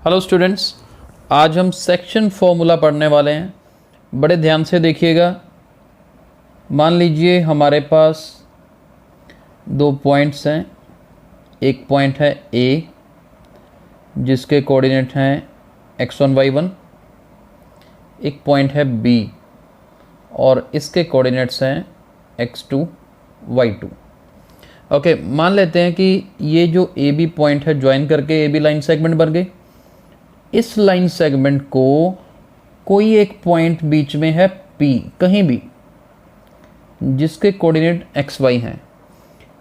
Hello students, आज हम section formula पढ़ने वाले हैं। बड़े ध्यान से देखिएगा। मान लीजिए हमारे पास दो पॉइंट्स हैं। एक पॉइंट है ए जिसके कोऑर्डिनेट हैं x1 y1, एक पॉइंट है बी और इसके कोऑर्डिनेट्स हैं x2 y2। ओके, मान लेते हैं कि ये जो ए बी पॉइंट है ज्वाइन करके ए बी लाइन सेगमेंट बन गई। इस लाइन सेगमेंट को कोई एक पॉइंट बीच में है P, कहीं भी, जिसके कोऑर्डिनेट एक्स वाई हैं।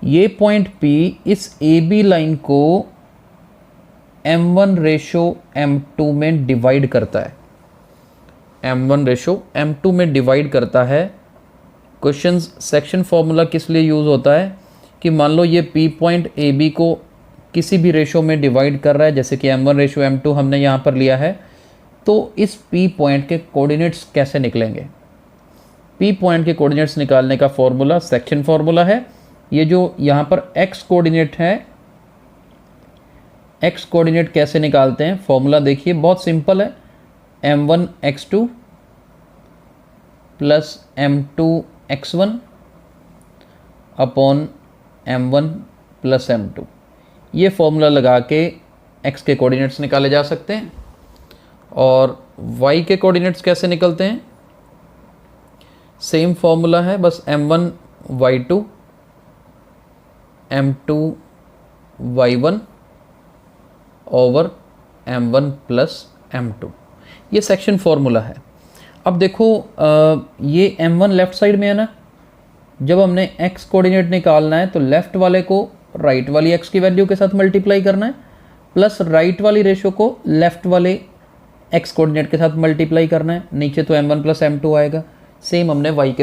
ये पॉइंट P इस ए बी लाइन को m1:m2 में डिवाइड करता है। m1:m2 में डिवाइड करता है। क्वेश्चन सेक्शन फॉर्मूला किस लिए यूज़ होता है कि मान लो ये P पॉइंट ए बी को किसी भी रेशो में डिवाइड कर रहा है, जैसे कि m1:m2 हमने यहाँ पर लिया है, तो इस P पॉइंट के कोऑर्डिनेट्स कैसे निकलेंगे। P पॉइंट के कोऑर्डिनेट्स निकालने का फॉर्मूला सेक्शन फॉर्मूला है। ये जो यहाँ पर x कोऑर्डिनेट है, x कोऑर्डिनेट कैसे निकालते हैं, फॉर्मूला देखिए, बहुत सिंपल है। m1x2 plus m2x1 upon m1 plus m2। ये फॉर्मूला लगा के x के कोऑर्डिनेट्स निकाले जा सकते हैं। और y के कोऑर्डिनेट्स कैसे निकलते हैं, सेम फॉर्मूला है, बस m1 y2 m2 y1 over m1 plus m2। ये सेक्शन फॉर्मूला है। अब देखो ये m1 लेफ्ट साइड में है ना, जब हमने x कोऑर्डिनेट निकालना है तो लेफ़्ट वाले को राइट वाली x की वैल्यू के साथ मल्टीप्लाई करना है, प्लस राइट वाली रेशो को लेफ़्ट वाले x कोऑर्डिनेट के साथ मल्टीप्लाई करना है। नीचे तो m1 प्लस m2 आएगा। सेम हमने y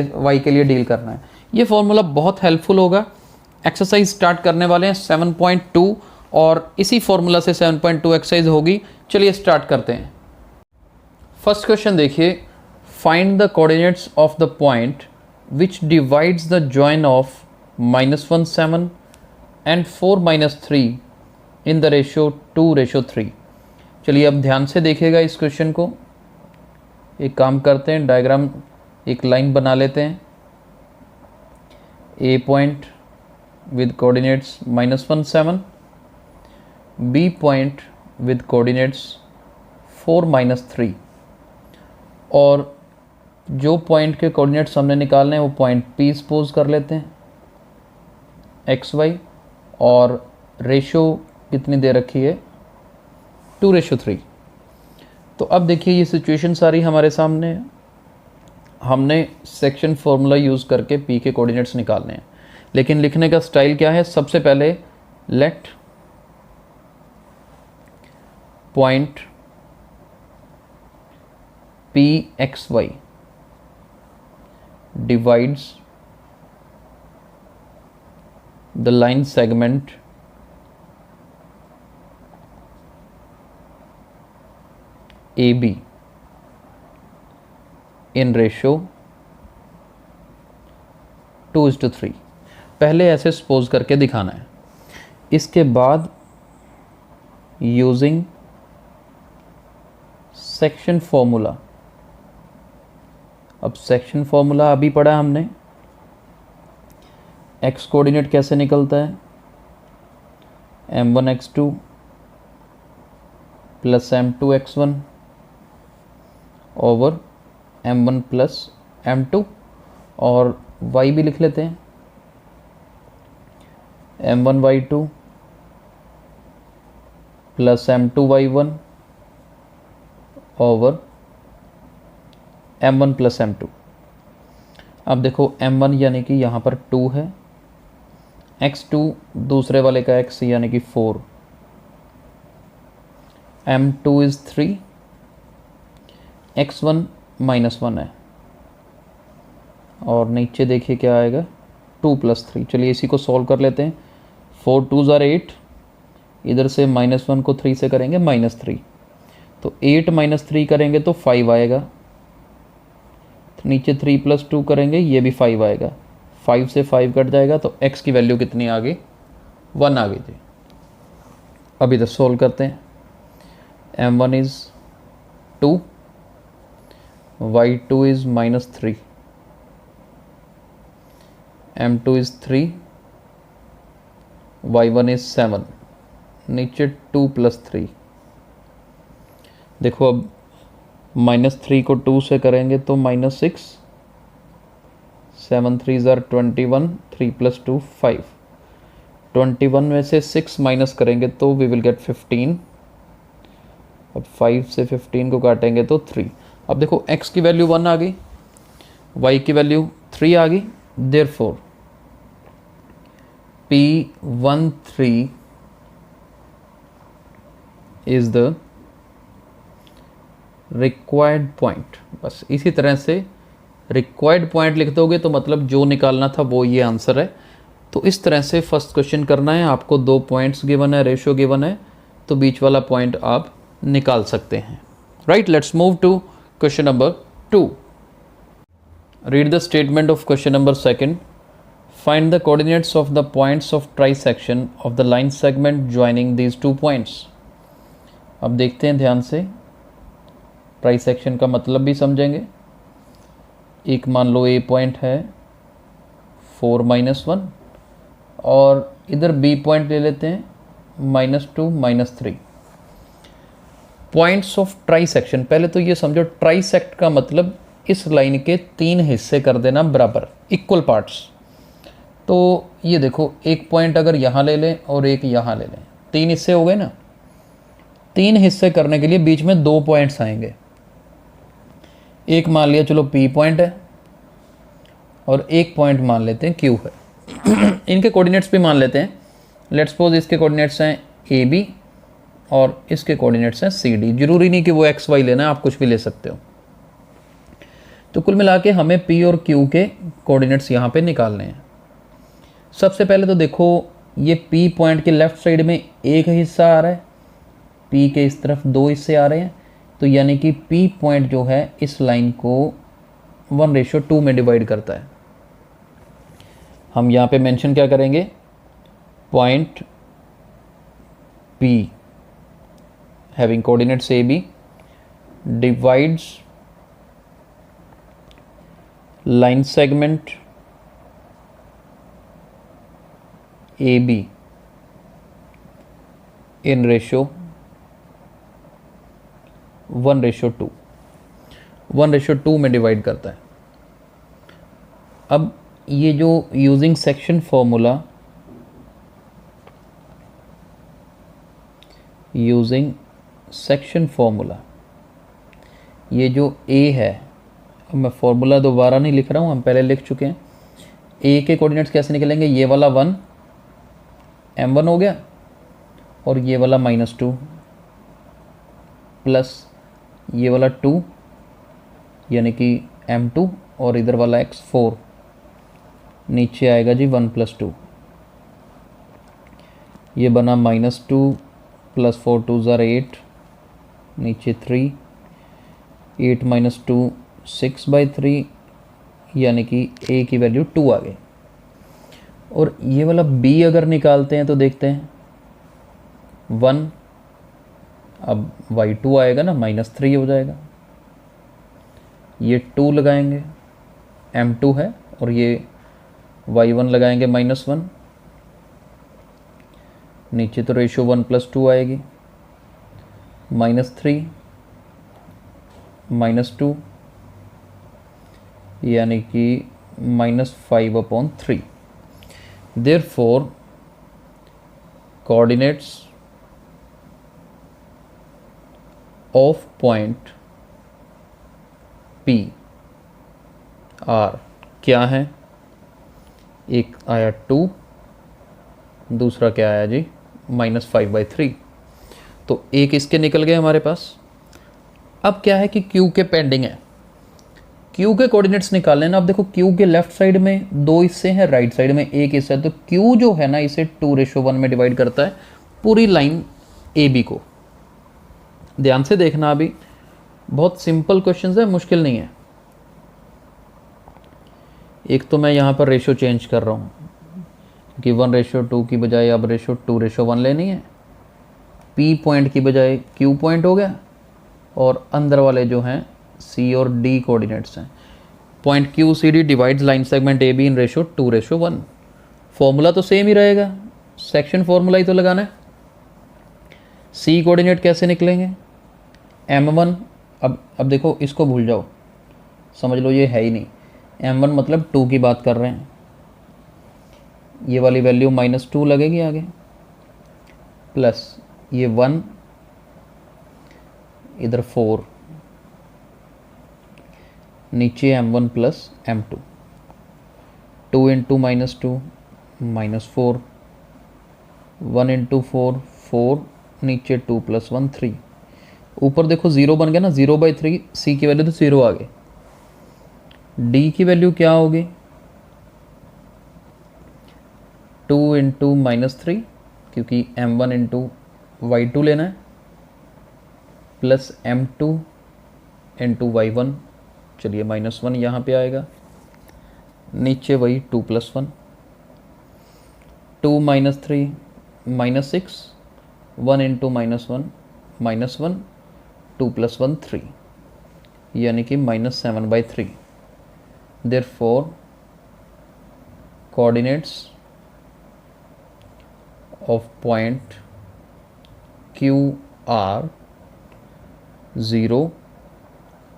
के लिए डील करना है। ये फॉर्मूला बहुत हेल्पफुल होगा। एक्सरसाइज स्टार्ट करने वाले हैं 7.2 और इसी फॉर्मूला से 7.2 एक्सरसाइज होगी। चलिए स्टार्ट करते हैं। फर्स्ट क्वेश्चन देखिए, find the coordinates of the point which divides the join of -1 7 and 4 3 in the ratio 2:3। चलिए अब ध्यान से देखिएगा इस क्वेश्चन को। एक काम करते हैं, डायग्राम एक लाइन बना लेते हैं। A point with coordinates -1 7, B point with coordinates 4 3, और जो पॉइंट के कोऑर्डिनेट्स हमने निकालने हैं वो पॉइंट P सपोज कर लेते हैं, एक्स वाई, और रेशो कितनी दे रखी है 2:3। तो अब देखिए ये सिचुएशन सारी हमारे सामने है। हमने सेक्शन फॉर्मूला यूज़ करके P के कोऑर्डिनेट्स निकालने हैं, लेकिन लिखने का स्टाइल क्या है, सबसे पहले let point P(xy) divides the line segment AB in ratio 2:3। पहले ऐसे सपोज करके दिखाना है। इसके बाद यूजिंग सेक्शन फॉर्मूला, अब सेक्शन फॉर्मूला अभी पढ़ा हमने। x कोऑर्डिनेट कैसे निकलता है, m1x2 plus m2x1 over m1 plus m2, और y भी लिख लेते हैं, m1y2 plus m2y1 over m1 plus m2। अब देखो m1 यानी कि यहाँ पर 2 है, x2 दूसरे वाले का x यानी कि 4, m2 इज़ 3, x1 -1 है, और नीचे देखिए क्या आएगा 2 + 3। चलिए इसी को सॉल्व कर लेते हैं। 4 2s are 8, इधर से -1 को 3 से करेंगे -3, तो 8 - 3 करेंगे तो 5 आएगा। नीचे 3 + 2 करेंगे, ये भी 5 आएगा। 5 से 5 कट जाएगा तो x की वैल्यू कितनी आ गई, 1 आ गई थी। अब इधर सोल्व करते हैं। m1 is 2, y2 is -3, m2 is 3, y1 is 7, नीचे 2 + 3। देखो अब -3 को 2 से करेंगे तो -6, 7 3 ज़ार 21, 3 + 2 5, 21 में से 6 माइनस करेंगे तो वी विल गेट 15। अब 5 से 15 को काटेंगे तो 3। अब देखो x की वैल्यू 1 आ गई, y की वैल्यू 3 आ गई, therefore P13 is the required point. बस इसी तरह से रिक्वायर्ड पॉइंट लिख दोगे तो मतलब जो निकालना था वो ये आंसर है। तो इस तरह से फर्स्ट क्वेश्चन करना है। आपको 2 पॉइंट्स गिवन है, रेशियो गिवन है, तो बीच वाला पॉइंट आप निकाल सकते हैं। Right, let's move to question number 2। Read the statement of question number 2। Find the coordinates of the points of trisection of the line segment joining these 2 points. अब देखते हैं ध्यान से, ट्राइसेक्शन का मतलब भी समझेंगे। एक मान लो ए पॉइंट है 4 - 1 और इधर बी पॉइंट ले लेते हैं -2 -3। पॉइंट्स ऑफ ट्राइसेक्शन, पहले तो ये समझो ट्राइसेक्ट का मतलब इस लाइन के 3 हिस्से कर देना बराबर, इक्वल पार्ट्स। तो ये देखो एक पॉइंट अगर यहाँ ले लें और एक यहाँ ले लें, 3 हिस्से हो गए ना। 3 हिस्से करने के लिए बीच में 2 पॉइंट्स आएंगे। एक मान लिया चलो P पॉइंट है और एक पॉइंट मान लेते हैं Q है। इनके कोऑर्डिनेट्स भी मान लेते हैं। लेट्स सपोज इसके कोऑर्डिनेट्स हैं AB और इसके कोऑर्डिनेट्स हैं CD। जरूरी नहीं कि वो XY लेना है, आप कुछ भी ले सकते हो। तो कुल मिला के हमें P और Q के कोऑर्डिनेट्स यहाँ पे निकालने हैं। सबसे पहले तो देखो ये P पॉइंट के लेफ्ट साइड में एक हिस्सा आ रहा है, P के इस तरफ 2 हिस्से आ रहे हैं, तो यानी कि P पॉइंट जो है इस लाइन को 1:2 में डिवाइड करता है। हम यहाँ पे मेंशन क्या करेंगे, point P having coordinates AB divides line segment AB in ratio 1:2, 1:2 में डिवाइड करता है। अब ये जो यूजिंग सेक्शन फॉर्मूला, ये जो A है, अब मैं फॉर्मूला दोबारा नहीं लिख रहा हूँ, हम पहले लिख चुके हैं। A के कोऑर्डिनेट्स कैसे निकलेंगे, ये वाला 1 m1 हो गया और ये वाला -2 प्लस ये वाला 2 यानी कि m2 और इधर वाला x 4, नीचे आएगा जी 1 + 2। ये बना -2 + 4 2 ज़ार 8, नीचे 3, 8 - 2 6/3 यानी कि a की वैल्यू 2 आ गई। और ये वाला b अगर निकालते हैं तो देखते हैं 1, अब y2 आएगा ना, -3 हो जाएगा। ये 2 लगाएंगे, m2 है, और ये y1 लगाएंगे -1, नीचे तो रेशियो 1 + 2 आएगी, -3 -2 यानी कि -5/3। Therefore coordinates of point P are क्या है, एक आया 2, दूसरा क्या आया जी -5/3। तो एक इसके निकल गए हमारे पास। अब क्या है कि Q के पेंडिंग है, Q के कोऑर्डिनेट्स निकाल लेना। अब देखो Q के लेफ्ट साइड में 2 हिस्से हैं, राइट साइड में एक हिस्सा है, तो Q जो है ना इसे 2:1 में डिवाइड करता है पूरी लाइन AB को। ध्यान से देखना, अभी बहुत सिंपल क्वेश्चन है, मुश्किल नहीं है। एक तो मैं यहाँ पर रेशियो चेंज कर रहा हूँ कि 1:2 की बजाय अब रेशियो 2:1 लेनी है। P पॉइंट की बजाय Q पॉइंट हो गया, और अंदर वाले जो हैं C और D कोऑर्डिनेट्स हैं। Point QCD divides line segment AB in ratio 2:1। Formula तो सेम ही रहेगा, सेक्शन फॉर्मूला ही तो लगाना है। C कोऑर्डिनेट कैसे निकलेंगे, M1, अब देखो इसको भूल जाओ, समझ लो ये है ही नहीं। M1 मतलब 2 की बात कर रहे हैं, ये वाली वैल्यू -2 लगेगी आगे, प्लस ये 1, इधर 4, नीचे M1 plus M2, 2 into -2 -4, 1 into 4 4, नीचे 2 + 1 3, ऊपर देखो 0 बन गया ना, 0/3, C की वैल्यू तो 0 आ गई। D की वैल्यू क्या होगी, 2 इंटू -3, क्योंकि M1 इंटू Y2 लेना है, प्लस M2 इंटू Y1, चलिए -1 यहाँ पे आएगा, नीचे वही 2 + 1, 2 -3 -6, 1 इंटू -1 -1, 2 + 1 3, यानी कि -7/3। Therefore coordinates of point Q are 0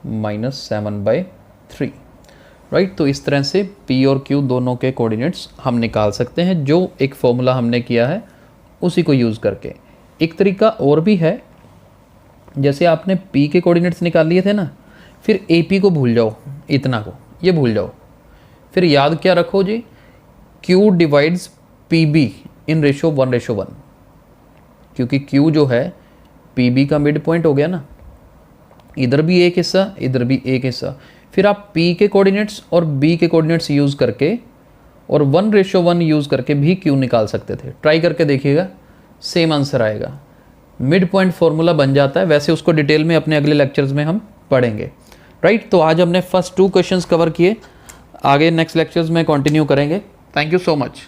-7/3, right. तो इस तरह से P और Q दोनों के कोऑर्डिनेट्स हम निकाल सकते हैं, जो एक फॉर्मूला हमने किया है उसी को यूज़ करके। एक तरीका और भी है, जैसे आपने P के कोऑर्डिनेट्स निकाल लिए थे ना, फिर AP को भूल जाओ, इतना को ये भूल जाओ, फिर याद क्या रखो जी, Q divides PB in ratio 1:1, क्योंकि Q जो है PB का मिड पॉइंट हो गया ना, इधर भी एक हिस्सा इधर भी एक हिस्सा, फिर आप P के कोऑर्डिनेट्स और B के कोऑर्डिनेट्स यूज़ करके और 1:1 यूज़ करके भी Q निकाल सकते थे। ट्राई करके देखिएगा, सेम आंसर आएगा, मिड पॉइंट फॉर्मूला बन जाता है। वैसे उसको डिटेल में अपने अगले लेक्चर्स में हम पढ़ेंगे, राइट। तो आज हमने फर्स्ट 2 क्वेश्चंस कवर किए, आगे नेक्स्ट लेक्चर्स में कंटिन्यू करेंगे। Thank you so much.